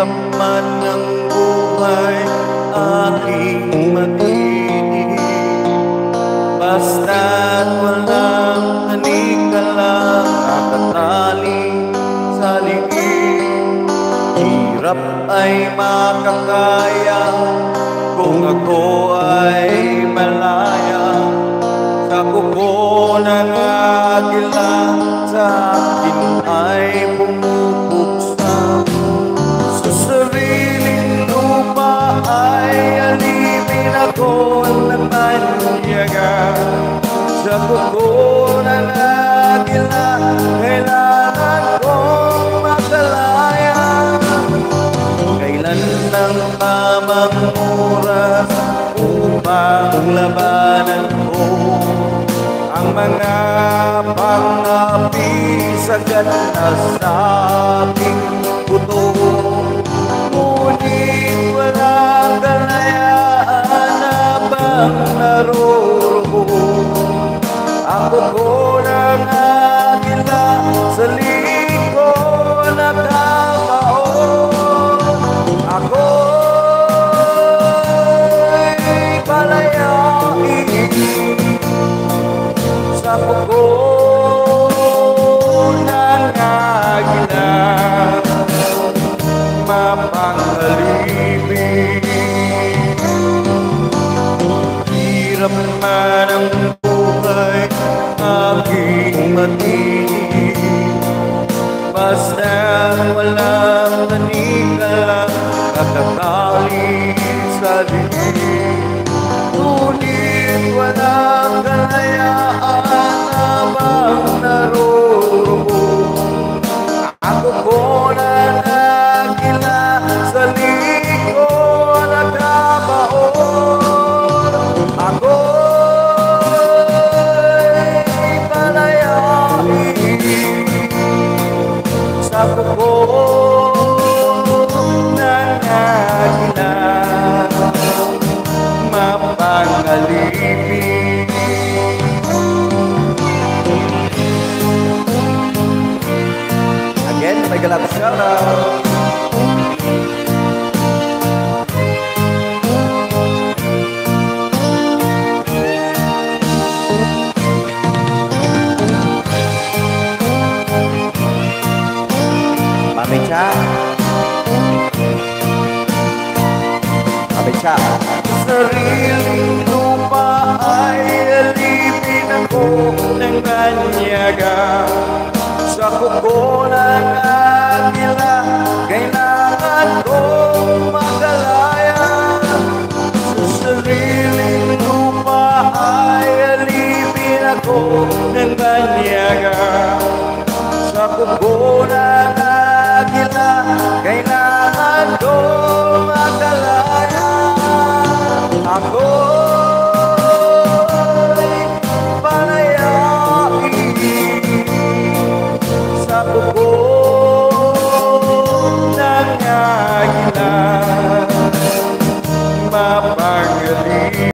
Hirap man ng buhay aking matinig, basta't walang tanikalang nakatali sa liig. Hirap ay makakaya kung ako ay malaya sa kuko ng agila, sa akin ay bumubuksan. Sa sariling lupa ay alipin ako ng banyagan. Sa kuko ng agila kailangan kong makalaya. Kailan ng tamang oras upang labanan ko ang mga pangapisagan na sa aking buto? Ngunit walang kalayaan habang naroroon ako ko ng agila sa likod na tabaon. Ako'y palayain sa pugo ng agila, mapangalipin. Hirap man ang buhay aking matinig, basta walang tanikalang kakatali sa liig. Ngunit walang kalayaan habang naroroon ako ko ng agila sa likod at tabaon. Ako'y palayain sa kuko ng agila, mapangalipin. Again, may galap shoutout. Mami Cha, Mami Cha. Sariling lupa ay alipin ako ng banyaga. Sa kuko ng